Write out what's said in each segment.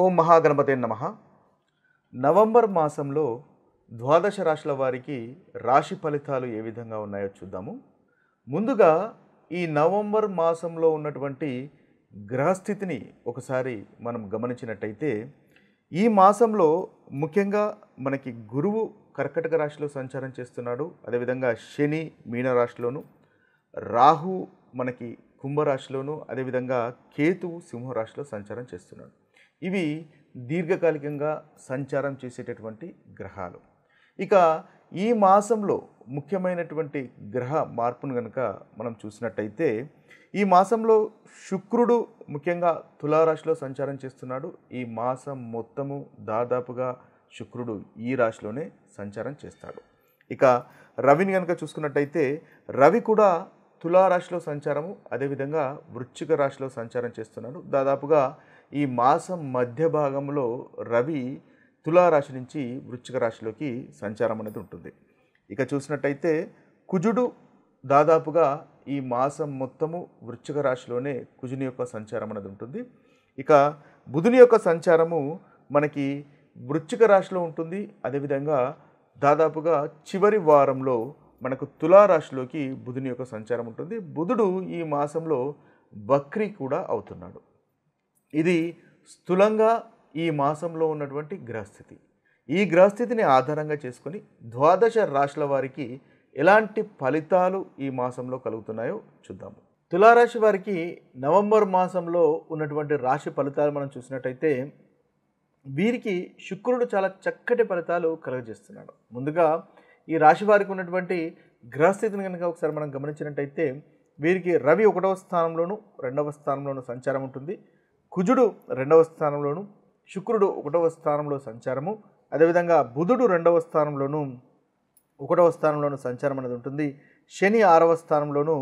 ఓం మహాగణపతే నమః. నవంబర్ మాసంలో ద్వాదశ రాశుల వారికి రాశి ఫలితాలు ఏ విధంగా ఉన్నాయో చూద్దాము. ముందుగా ఈ నవంబర్ మాసంలో ఉన్నటువంటి గ్రహస్థితిని ఒకసారి మనం గమనించినట్టయితే ఈ మాసంలో ముఖ్యంగా మనకి గురువు కర్కటక రాశిలో సంచారం చేస్తున్నాడు. అదేవిధంగా శని మీనరాశిలోను, రాహు మనకి కుంభరాశిలోను, అదేవిధంగా కేతువు సింహరాశిలో సంచారం చేస్తున్నాడు. ఇవి దీర్ఘకాలికంగా సంచారం చేసేటటువంటి గ్రహాలు. ఇక ఈ మాసంలో ముఖ్యమైనటువంటి గ్రహ మార్పును కనుక మనం చూసినట్టయితే ఈ మాసంలో శుక్రుడు ముఖ్యంగా తులారాశిలో సంచారం చేస్తున్నాడు. ఈ మాసం మొత్తము దాదాపుగా శుక్రుడు ఈ రాశిలోనే సంచారం చేస్తాడు. ఇక రవిని కనుక చూసుకున్నట్టయితే రవి కూడా తులారాశిలో సంచారము, అదేవిధంగా వృశ్చిక రాశిలో సంచారం చేస్తున్నాడు. దాదాపుగా ఈ మాసం మధ్య భాగంలో రవి తులారాశి నుంచి వృశ్చిక రాశిలోకి సంచారం అనేది ఉంటుంది. ఇక చూసినట్టయితే కుజుడు దాదాపుగా ఈ మాసం మొత్తము వృశ్చిక రాశిలోనే కుజుని యొక్క సంచారం అనేది ఉంటుంది. ఇక బుధుని యొక్క సంచారము మనకి వృశ్చిక రాశిలో ఉంటుంది. అదేవిధంగా దాదాపుగా చివరి వారంలో మనకు తులారాశిలోకి బుధుని యొక్క సంచారం ఉంటుంది. బుధుడు ఈ మాసంలో వక్రీ కూడా అవుతున్నాడు. ఇది స్థూలంగా ఈ మాసంలో ఉన్నటువంటి గ్రహస్థితి. ఈ గ్రహస్థితిని ఆధారంగా చేసుకొని ద్వాదశ రాశుల వారికి ఎలాంటి ఫలితాలు ఈ మాసంలో కలుగుతున్నాయో చూద్దాము. తులారాశి వారికి నవంబర్ మాసంలో ఉన్నటువంటి రాశి ఫలితాలు మనం చూసినట్టయితే వీరికి శుక్రుడు చాలా చక్కటి ఫలితాలు కలుగజేస్తున్నాడు. ముందుగా ఈ రాశి వారికి ఉన్నటువంటి గ్రహస్థితిని కనుక ఒకసారి మనం గమనించినట్టయితే వీరికి రవి 1వ స్థానంలోను 2వ స్థానంలోను సంచారం ఉంటుంది. కుజుడు 2వ స్థానంలోను, శుక్రుడు 1వ స్థానంలో సంచారము, అదేవిధంగా బుధుడు 2వ స్థానంలోను 1వ స్థానంలోను సంచారం అనేది ఉంటుంది. శని 6వ స్థానంలోను,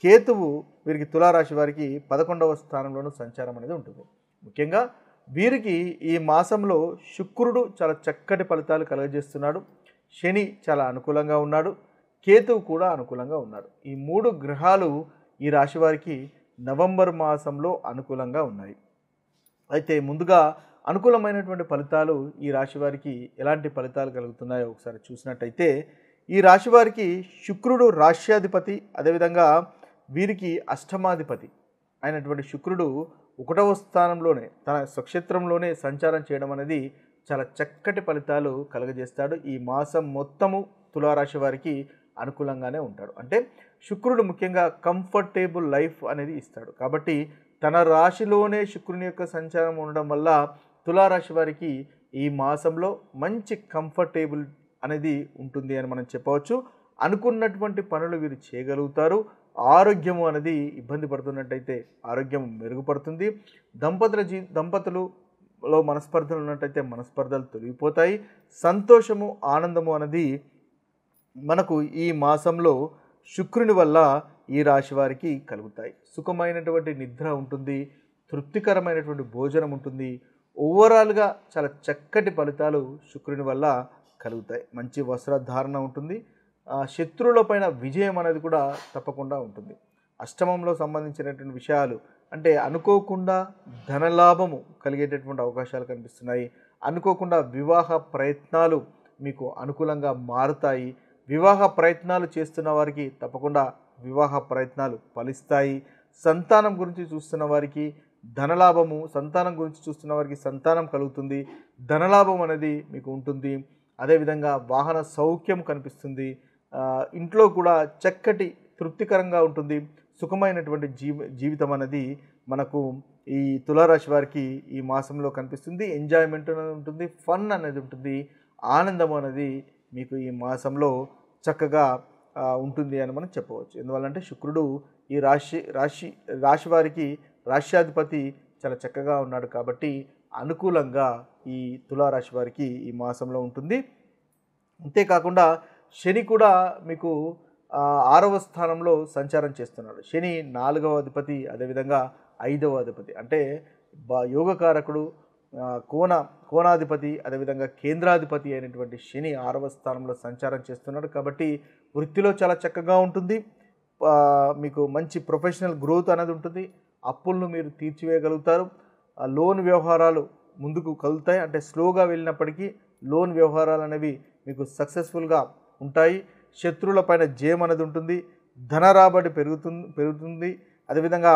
కేతువు వీరికి తులారాశి వారికి 11వ స్థానంలోను సంచారం అనేది ఉంటుంది. ముఖ్యంగా వీరికి ఈ మాసంలో శుక్రుడు చాలా చక్కటి ఫలితాలు కలుగజేస్తున్నాడు. శని చాలా అనుకూలంగా ఉన్నాడు, కేతువు కూడా అనుకూలంగా ఉన్నాడు. ఈ 3 గ్రహాలు ఈ రాశి వారికి నవంబర్ మాసంలో అనుకూలంగా ఉన్నాయి. అయితే ముందుగా అనుకూలమైనటువంటి ఫలితాలు ఈ రాశి వారికి ఎలాంటి ఫలితాలు కలుగుతున్నాయో ఒకసారి చూసినట్టయితే ఈ రాశి వారికి శుక్రుడు రాశ్యాధిపతి, అదేవిధంగా వీరికి అష్టమాధిపతి అయినటువంటి శుక్రుడు 1వ స్థానంలోనే తన స్వక్షేత్రంలోనే సంచారం చేయడం అనేది చాలా చక్కటి ఫలితాలు కలుగజేస్తాడు. ఈ మాసం మొత్తము తులారాశి వారికి అనుకూలంగానే ఉంటాడు. అంటే శుక్రుడు ముఖ్యంగా కంఫర్టబుల్ లైఫ్ అనేది ఇస్తాడు. కాబట్టి తన రాశిలోనే శుక్రుని యొక్క సంచారం ఉండడం వల్ల తులారాశి వారికి ఈ మాసంలో మంచి కంఫర్టబుల్ అనేది ఉంటుంది అని మనం చెప్పవచ్చు. అనుకున్నటువంటి పనులు వీరు చేయగలుగుతారు. ఆరోగ్యము అనేది ఇబ్బంది పడుతున్నట్టయితే ఆరోగ్యం మెరుగుపడుతుంది. దంపతులలో మనస్పర్ధలు ఉన్నట్టయితే మనస్పర్ధలు తొలగిపోతాయి. సంతోషము, ఆనందము అనేది మనకు ఈ మాసంలో శుక్రుని వల్ల ఈ రాశి వారికి కలుగుతాయి. సుఖమైనటువంటి నిద్ర ఉంటుంది, తృప్తికరమైనటువంటి భోజనం ఉంటుంది. ఓవరాల్గా చాలా చక్కటి ఫలితాలు శుక్రుని వల్ల కలుగుతాయి. మంచి వస్త్రధారణ ఉంటుంది. శత్రువులపైన విజయం అనేది కూడా తప్పకుండా ఉంటుంది. అష్టమంలో సంబంధించినటువంటి విషయాలు అంటే అనుకోకుండా ధనలాభము కలిగేటటువంటి అవకాశాలు కనిపిస్తున్నాయి. అనుకోకుండా వివాహ ప్రయత్నాలు మీకు అనుకూలంగా మారుతాయి. వివాహ ప్రయత్నాలు చేస్తున్న వారికి తప్పకుండా వివాహ ప్రయత్నాలు ఫలిస్తాయి. సంతానం గురించి చూస్తున్న వారికి ధనలాభము, సంతానం గురించి చూస్తున్న వారికి సంతానం కలుగుతుంది. ధనలాభం అనేది మీకు ఉంటుంది. అదేవిధంగా వాహన సౌఖ్యం కనిపిస్తుంది. ఇంట్లో కూడా చక్కటి తృప్తికరంగా ఉంటుంది. సుఖమైనటువంటి జీవితం అనేది మనకు ఈ తులారాశి వారికి ఈ మాసంలో కనిపిస్తుంది. ఎంజాయ్మెంట్ అనేది ఉంటుంది, ఫన్ అనేది ఉంటుంది, ఆనందం అనేది మీకు ఈ మాసంలో చక్కగా ఉంటుంది అని మనం చెప్పవచ్చు. ఎందువల్లంటే శుక్రుడు ఈ రాశి వారికి రాశ్యాధిపతి చాలా చక్కగా ఉన్నాడు. కాబట్టి అనుకూలంగా ఈ తులారాశి వారికి ఈ మాసంలో ఉంటుంది. అంతేకాకుండా శని కూడా మీకు 6వ స్థానంలో సంచారం చేస్తున్నాడు. శని 4వ అధిపతి, అదేవిధంగా 5వ అధిపతి. అంటే యోగకారకుడు, కోణాధిపతి, అదేవిధంగా కేంద్రాధిపతి అయినటువంటి శని 6వ స్థానంలో సంచారం చేస్తున్నాడు. కాబట్టి వృత్తిలో చాలా చక్కగా ఉంటుంది. మీకు మంచి ప్రొఫెషనల్ గ్రోత్ అనేది ఉంటుంది. అప్పులను మీరు తీర్చివేయగలుగుతారు. లోన్ వ్యవహారాలు ముందుకు కదులుతాయి. అంటే స్లోగా వెళ్ళినప్పటికీ లోన్ వ్యవహారాలు అనేవి మీకు సక్సెస్ఫుల్గా ఉంటాయి. శత్రువులపైన జయం అనేది ఉంటుంది. ధన రాబడి పెరుగుతుంది. అదేవిధంగా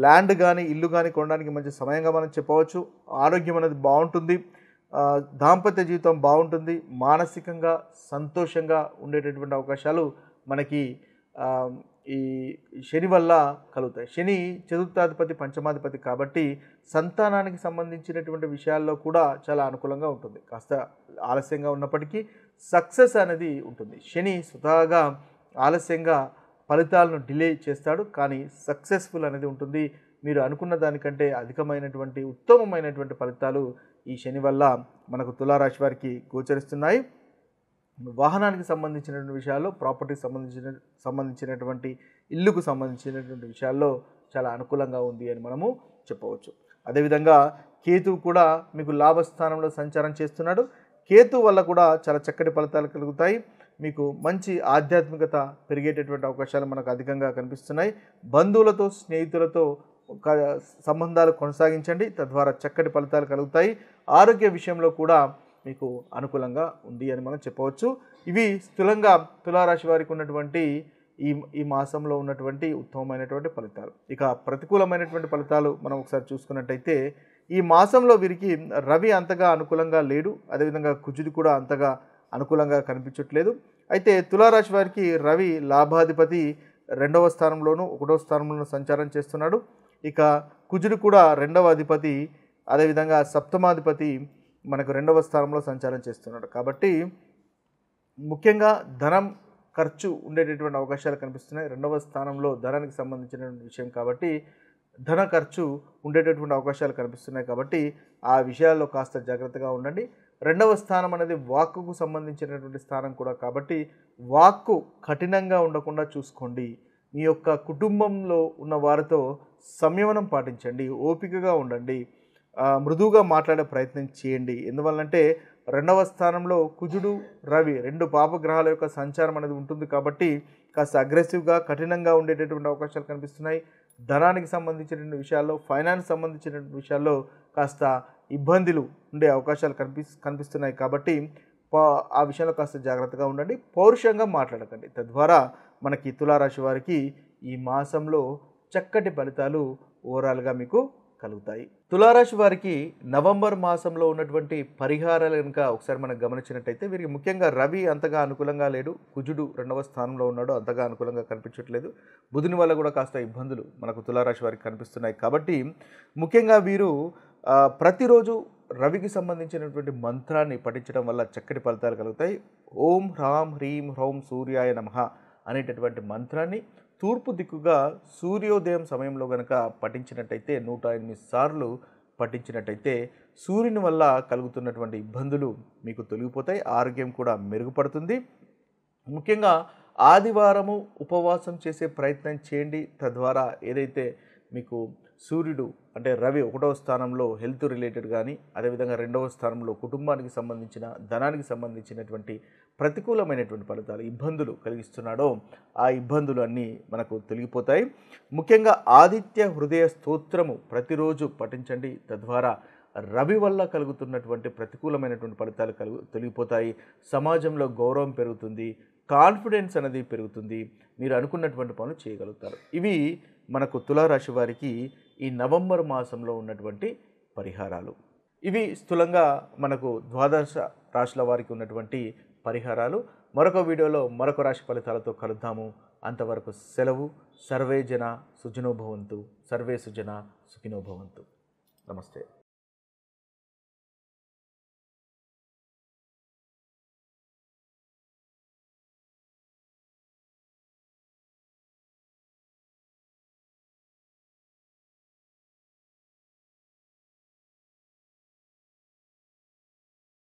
ల్యాండ్ కానీ ఇల్లు కానీ కొనడానికి మంచి సమయంగా మనం చెప్పవచ్చు. ఆరోగ్యం అనేది బాగుంటుంది. దాంపత్య జీవితం బాగుంటుంది. మానసికంగా సంతోషంగా ఉండేటటువంటి అవకాశాలు మనకి ఈ శని వల్ల కలుగుతాయి. శని చతుర్థాధిపతి పంచమాధిపతి కాబట్టి సంతానానికి సంబంధించినటువంటి విషయాల్లో కూడా చాలా అనుకూలంగా ఉంటుంది. కాస్త ఆలస్యంగా ఉన్నప్పటికీ సక్సెస్ అనేది ఉంటుంది. శని స్వతహాగా ఆలస్యంగా ఫలితాలను డిలే చేస్తాడు, కానీ సక్సెస్ఫుల్ అనేది ఉంటుంది. మీరు అనుకున్న దానికంటే అధికమైనటువంటి ఉత్తమమైనటువంటి ఫలితాలు ఈ శని వల్ల మనకు తులారాశి వారికి గోచరిస్తున్నాయి. వాహనానికి సంబంధించినటువంటి విషయాల్లో, ప్రాపర్టీకి సంబంధించినటువంటి ఇల్లుకు సంబంధించినటువంటి విషయాల్లో చాలా అనుకూలంగా ఉంది అని మనము చెప్పవచ్చు. అదేవిధంగా కేతువు కూడా మీకు లాభస్థానంలో సంచారం చేస్తున్నాడు. కేతు వల్ల కూడా చాలా చక్కటి ఫలితాలు కలుగుతాయి. మీకు మంచి ఆధ్యాత్మికత పెరిగేటటువంటి అవకాశాలు మనకు అధికంగా కనిపిస్తున్నాయి. బంధువులతో, స్నేహితులతో సంబంధాలు కొనసాగించండి, తద్వారా చక్కటి ఫలితాలు కలుగుతాయి. ఆరోగ్య విషయంలో కూడా మీకు అనుకూలంగా ఉంది అని మనం చెప్పవచ్చు. ఇవి స్థూలంగా తులారాశి వారికి ఉన్నటువంటి ఈ మాసంలో ఉన్నటువంటి ఉత్తమమైనటువంటి ఫలితాలు. ఇక ప్రతికూలమైనటువంటి ఫలితాలు మనం ఒకసారి చూసుకున్నట్టయితే ఈ మాసంలో వీరికి రవి అంతగా అనుకూలంగా లేడు. అదేవిధంగా కుజుడు కూడా అంతగా అనుకూలంగా కనిపించట్లేదు. అయితే తులారాశి వారికి రవి లాభాధిపతి 2వ స్థానంలోను 1వ స్థానంలోనూ సంచారం చేస్తున్నాడు. ఇక కుజుడు కూడా 2వ అధిపతి, అదేవిధంగా సప్తమాధిపతి మనకు 2వ స్థానంలో సంచారం చేస్తున్నాడు. కాబట్టి ముఖ్యంగా ధనం ఖర్చు ఉండేటటువంటి అవకాశాలు కనిపిస్తున్నాయి. 2వ స్థానంలో ధనానికి సంబంధించినటువంటి విషయం కాబట్టి ధన ఖర్చు ఉండేటటువంటి అవకాశాలు కనిపిస్తున్నాయి. కాబట్టి ఆ విషయాల్లో కాస్త జాగ్రత్తగా ఉండండి. 2వ స్థానం అనేది వాక్కుకు సంబంధించినటువంటి స్థానం కూడా కాబట్టి వాక్కు కఠినంగా ఉండకుండా చూసుకోండి. మీ యొక్క కుటుంబంలో ఉన్న వారితో సంయమనం పాటించండి, ఓపికగా ఉండండి, మృదువుగా మాట్లాడే ప్రయత్నం చేయండి. ఎందువల్లంటే 2వ స్థానంలో కుజుడు రవి 2 పాపగ్రహాల యొక్క సంచారం అనేది ఉంటుంది కాబట్టి కాస్త అగ్రెసివ్గా కఠినంగా ఉండేటటువంటి అవకాశాలు కనిపిస్తున్నాయి. ధనానికి సంబంధించినటువంటి విషయాల్లో, ఫైనాన్స్ సంబంధించినటువంటి విషయాల్లో కాస్త ఇబ్బందులు ఉండే అవకాశాలు కనిపిస్తున్నాయి. కాబట్టి ఆ విషయంలో కాస్త జాగ్రత్తగా ఉండండి, పౌరుషంగా మాట్లాడకండి. తద్వారా మనకి తులారాశి వారికి ఈ మాసంలో చక్కటి ఫలితాలు ఓవరాల్గా మీకు కలుగుతాయి. తులారాశి వారికి నవంబర్ మాసంలో ఉన్నటువంటి పరిహారాలు కనుక ఒకసారి మనం గమనించినట్టయితే వీరికి ముఖ్యంగా రవి అంతగా అనుకూలంగా లేడు. కుజుడు 2వ స్థానంలో ఉన్నాడు, అంతగా అనుకూలంగా కనిపించట్లేదు. బుధుని వల్ల కూడా కాస్త ఇబ్బందులు మనకు తులారాశి వారికి కనిపిస్తున్నాయి. కాబట్టి ముఖ్యంగా వీరు ప్రతిరోజు రవికి సంబంధించినటువంటి మంత్రాన్ని పఠించడం వల్ల చక్కటి ఫలితాలు కలుగుతాయి. ఓం హ్రాం హ్రీం హ్రౌం సూర్యాయ నమః అనేటటువంటి మంత్రాన్ని తూర్పు దిక్కుగా సూర్యోదయం సమయంలో కనుక పఠించినట్టయితే 108 సార్లు పఠించినట్టయితే సూర్యుని వల్ల కలుగుతున్నటువంటి ఇబ్బందులు మీకు తొలగిపోతాయి. ఆరోగ్యం కూడా మెరుగుపడుతుంది. ముఖ్యంగా ఆదివారము ఉపవాసం చేసే ప్రయత్నం చేయండి. తద్వారా ఏదైతే మీకు సూర్యుడు అంటే రవి 1వ స్థానంలో హెల్త్ రిలేటెడ్ కానీ, అదేవిధంగా 2వ స్థానంలో కుటుంబానికి సంబంధించిన, ధనానికి సంబంధించినటువంటి ప్రతికూలమైనటువంటి ఫలితాలు, ఇబ్బందులు కలిగిస్తున్నాడో ఆ ఇబ్బందులు అన్నీ మనకు తొలగిపోతాయి. ముఖ్యంగా ఆదిత్య హృదయ స్తోత్రము ప్రతిరోజు పఠించండి. తద్వారా రవి వల్ల కలుగుతున్నటువంటి ప్రతికూలమైనటువంటి ఫలితాలు తొలగిపోతాయి. సమాజంలో గౌరవం పెరుగుతుంది, కాన్ఫిడెన్స్ అనేది పెరుగుతుంది, మీరు అనుకున్నటువంటి పనులు చేయగలుగుతారు. ఇవి మనకు తులారాశి వారికి ఈ నవంబర్ మాసంలో ఉన్నటువంటి పరిహారాలు. ఇవి స్థూలంగా మనకు ద్వాదశ రాశుల వారికి ఉన్నటువంటి పరిహారాలు. మరొక వీడియోలో మరొక రాశి ఫలితాలతో కలుద్దాము. అంతవరకు సెలవు. సర్వే జన సుఖినో భవంతు, సర్వే సుజన సుఖినో భవంతు. నమస్తే.